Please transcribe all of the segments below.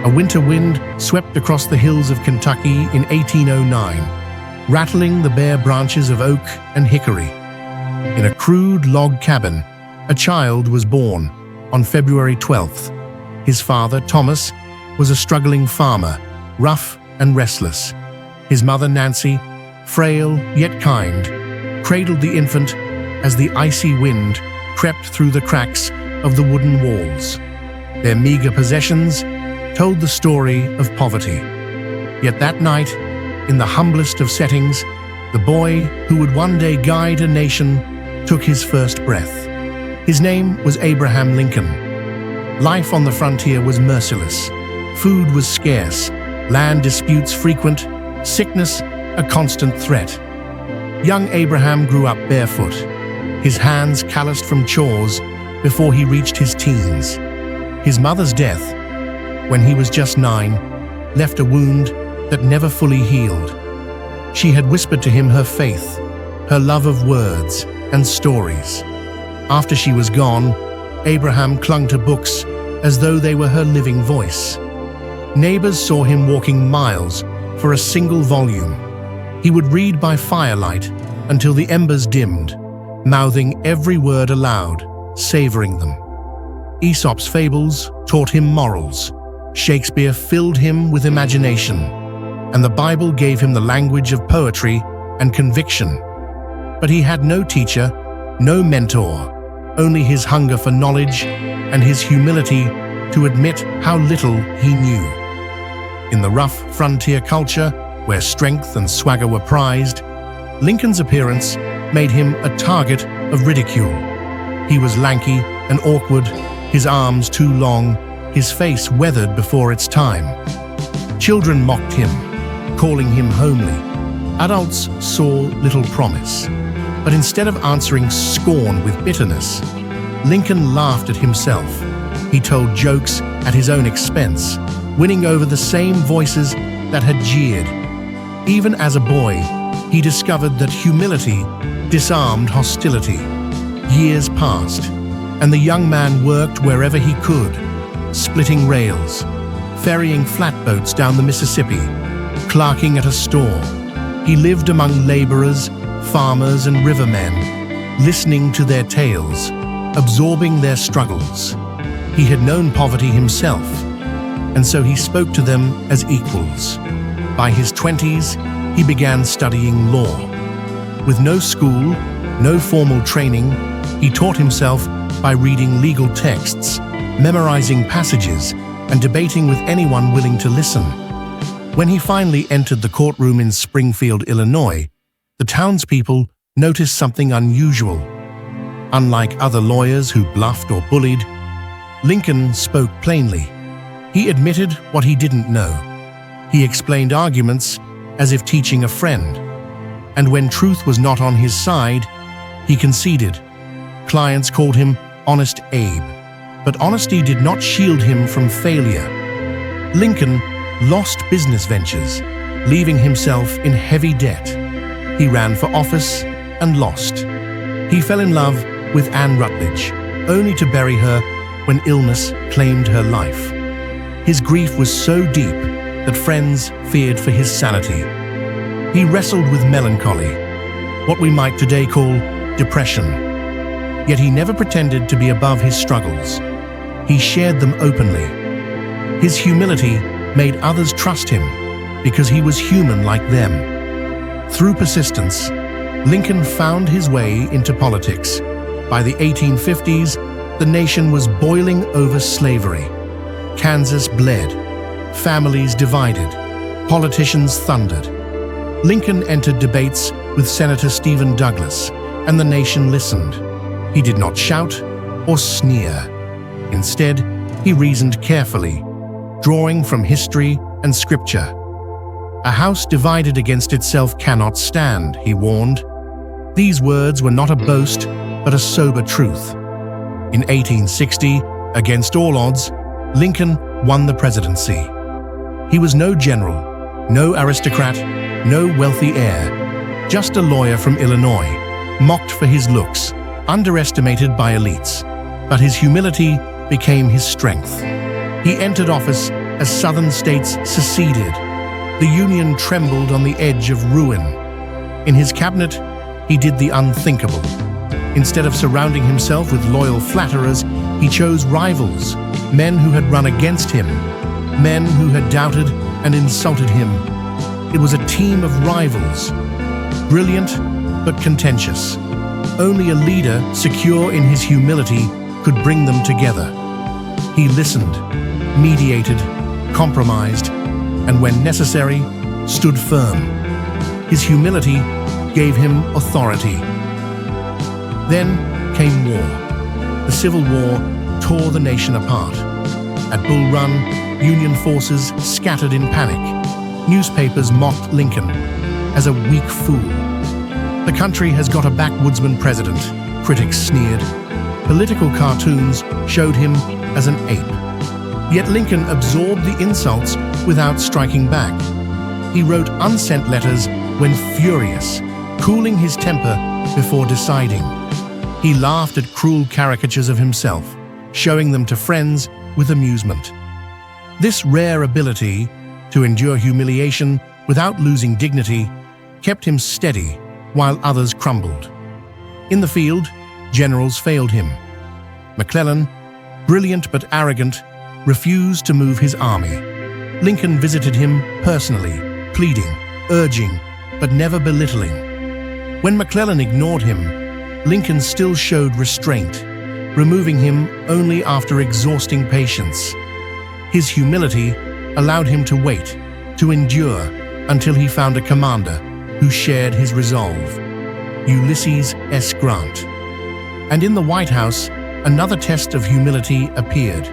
A winter wind swept across the hills of Kentucky in 1809, rattling the bare branches of oak and hickory. In a crude log cabin, a child was born on February 12th. His father, Thomas, was a struggling farmer, rough and restless. His mother, Nancy, frail yet kind, cradled the infant as the icy wind crept through the cracks of the wooden walls. Their meager possessions told the story of poverty. Yet that night, in the humblest of settings, the boy who would one day guide a nation took his first breath. His name was Abraham Lincoln. Life on the frontier was merciless. Food was scarce, land disputes frequent, sickness a constant threat. Young Abraham grew up barefoot, his hands calloused from chores before he reached his teens. His mother's death, when he was just 9, left a wound that never fully healed. She had whispered to him her faith, her love of words and stories. After she was gone, Abraham clung to books as though they were her living voice. Neighbors saw him walking miles for a single volume. He would read by firelight until the embers dimmed, mouthing every word aloud, savoring them. Aesop's fables taught him morals. Shakespeare filled him with imagination, and the Bible gave him the language of poetry and conviction. But he had no teacher, no mentor, only his hunger for knowledge and his humility to admit how little he knew. In the rough frontier culture, where strength and swagger were prized, Lincoln's appearance made him a target of ridicule. He was lanky and awkward, his arms too long, his face weathered before its time. Children mocked him, calling him homely. Adults saw little promise. But instead of answering scorn with bitterness, Lincoln laughed at himself. He told jokes at his own expense, winning over the same voices that had jeered. Even as a boy, he discovered that humility disarmed hostility. Years passed, and the young man worked wherever he could, splitting rails, ferrying flatboats down the Mississippi, clerking at a store. He lived among laborers, farmers, and rivermen, listening to their tales, absorbing their struggles. He had known poverty himself, and so he spoke to them as equals. By his 20s, he began studying law. With no school, no formal training, he taught himself by reading legal texts, memorizing passages, and debating with anyone willing to listen. When he finally entered the courtroom in Springfield, Illinois, the townspeople noticed something unusual. Unlike other lawyers who bluffed or bullied, Lincoln spoke plainly. He admitted what he didn't know. He explained arguments as if teaching a friend. And when truth was not on his side, he conceded. Clients called him Honest Abe. But honesty did not shield him from failure. Lincoln lost business ventures, leaving himself in heavy debt. He ran for office and lost. He fell in love with Anne Rutledge, only to bury her when illness claimed her life. His grief was so deep that friends feared for his sanity. He wrestled with melancholy, what we might today call depression. Yet he never pretended to be above his struggles. He shared them openly. His humility made others trust him because he was human like them. Through persistence, Lincoln found his way into politics. By the 1850s, the nation was boiling over slavery. Kansas bled. Families divided. Politicians thundered. Lincoln entered debates with Senator Stephen Douglas, and the nation listened. He did not shout or sneer. Instead, he reasoned carefully, drawing from history and scripture. A house divided against itself cannot stand, he warned. These words were not a boast, but a sober truth. In 1860, against all odds, Lincoln won the presidency. He was no general, no aristocrat, no wealthy heir, just a lawyer from Illinois, mocked for his looks, underestimated by elites. But his humility became his strength. He entered office as southern states seceded, the Union trembled on the edge of ruin. In his cabinet, he did the unthinkable. Instead of surrounding himself with loyal flatterers, he chose rivals, men who had run against him, men who had doubted and insulted him. It was a team of rivals, brilliant but contentious. Only a leader, secure in his humility, could bring them together. He listened, mediated, compromised, and when necessary, stood firm. His humility gave him authority. Then came war. The Civil War tore the nation apart. At Bull Run, Union forces scattered in panic. Newspapers mocked Lincoln as a weak fool. The country has got a backwoodsman president, critics sneered. Political cartoons showed him as an ape. Yet Lincoln absorbed the insults without striking back. He wrote unsent letters when furious, cooling his temper before deciding. He laughed at cruel caricatures of himself, showing them to friends with amusement. This rare ability to endure humiliation without losing dignity kept him steady while others crumbled. In the field, generals failed him. McClellan, brilliant but arrogant, refused to move his army. Lincoln visited him personally, pleading, urging, but never belittling. When McClellan ignored him, Lincoln still showed restraint, removing him only after exhausting patience. His humility allowed him to wait, to endure, until he found a commander who shared his resolve, Ulysses S. Grant. And in the White House, another test of humility appeared: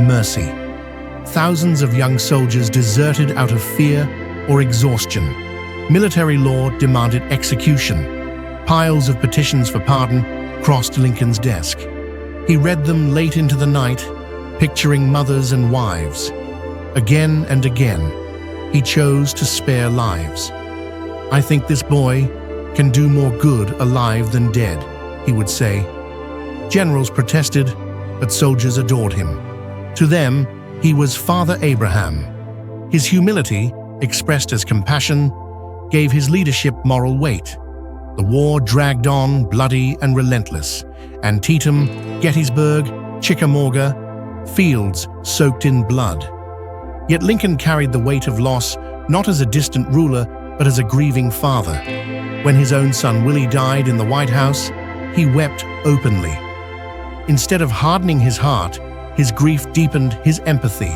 mercy. Thousands of young soldiers deserted out of fear or exhaustion. Military law demanded execution. Piles of petitions for pardon crossed Lincoln's desk. He read them late into the night, picturing mothers and wives. Again and again, he chose to spare lives. "I think this boy can do more good alive than dead," he would say. Generals protested, but soldiers adored him. To them, he was Father Abraham. His humility, expressed as compassion, gave his leadership moral weight. The war dragged on, bloody and relentless. Antietam, Gettysburg, Chickamauga, fields soaked in blood. Yet Lincoln carried the weight of loss not as a distant ruler, but as a grieving father. When his own son Willie died in the White House, he wept openly. Instead of hardening his heart, his grief deepened his empathy.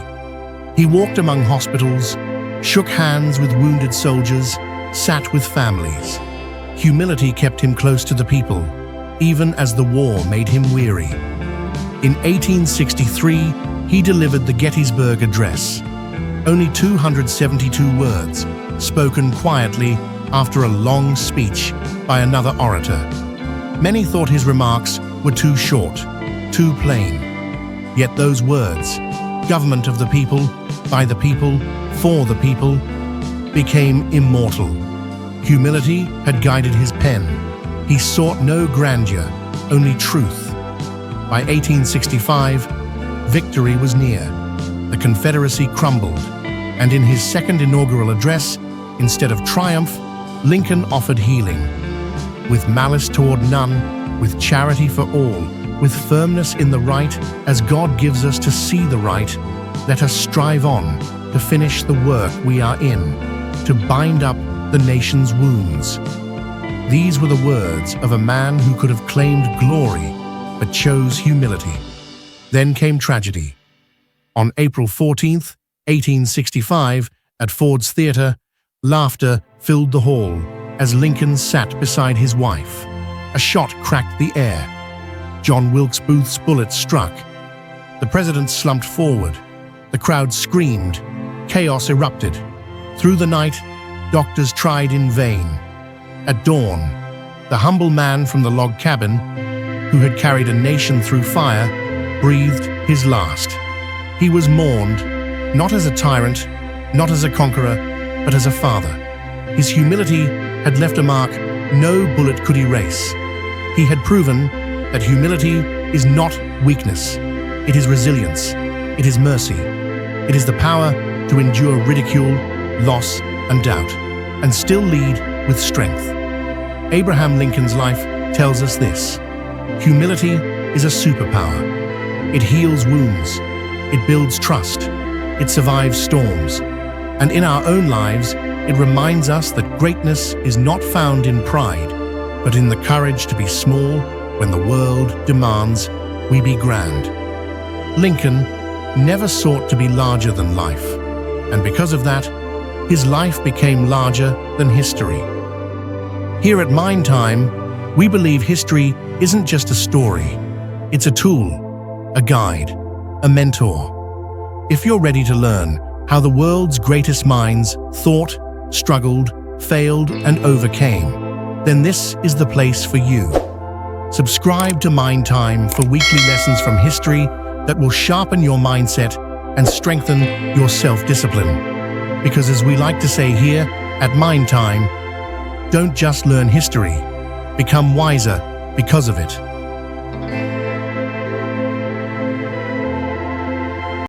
He walked among hospitals, shook hands with wounded soldiers, sat with families. Humility kept him close to the people, even as the war made him weary. In 1863, he delivered the Gettysburg Address. Only 272 words, spoken quietly after a long speech by another orator. Many thought his remarks were too short, too plain. Yet those words, government of the people, by the people, for the people, became immortal. Humility had guided his pen. He sought no grandeur, only truth. By 1865, victory was near. The Confederacy crumbled, and in his Second Inaugural Address, instead of triumph, Lincoln offered healing. With malice toward none, with charity for all, with firmness in the right, as God gives us to see the right, let us strive on to finish the work we are in, to bind up the nation's wounds. These were the words of a man who could have claimed glory, but chose humility. Then came tragedy. On April 14th, 1865, at Ford's Theater, laughter filled the hall as Lincoln sat beside his wife. A shot cracked the air. John Wilkes Booth's bullet struck. The president slumped forward. The crowd screamed. Chaos erupted. Through the night, doctors tried in vain. At dawn, the humble man from the log cabin, who had carried a nation through fire, breathed his last. He was mourned, not as a tyrant, not as a conqueror, but as a father. His humility had left a mark no bullet could erase. He had proven that humility is not weakness. It is resilience. It is mercy. It is the power to endure ridicule, loss, and doubt, and still lead with strength. Abraham Lincoln's life tells us this. Humility is a superpower. It heals wounds. It builds trust. It survives storms. And in our own lives, it reminds us that greatness is not found in pride, but in the courage to be small when the world demands we be grand. Lincoln never sought to be larger than life, and because of that, his life became larger than history. Here at Mind Time, we believe history isn't just a story. It's a tool, a guide, a mentor. If you're ready to learn how the world's greatest minds thought, struggled, failed, and overcame, then this is the place for you. Subscribe to Mind Time for weekly lessons from history that will sharpen your mindset and strengthen your self-discipline. Because as we like to say here at Mind Time, don't just learn history, become wiser because of it.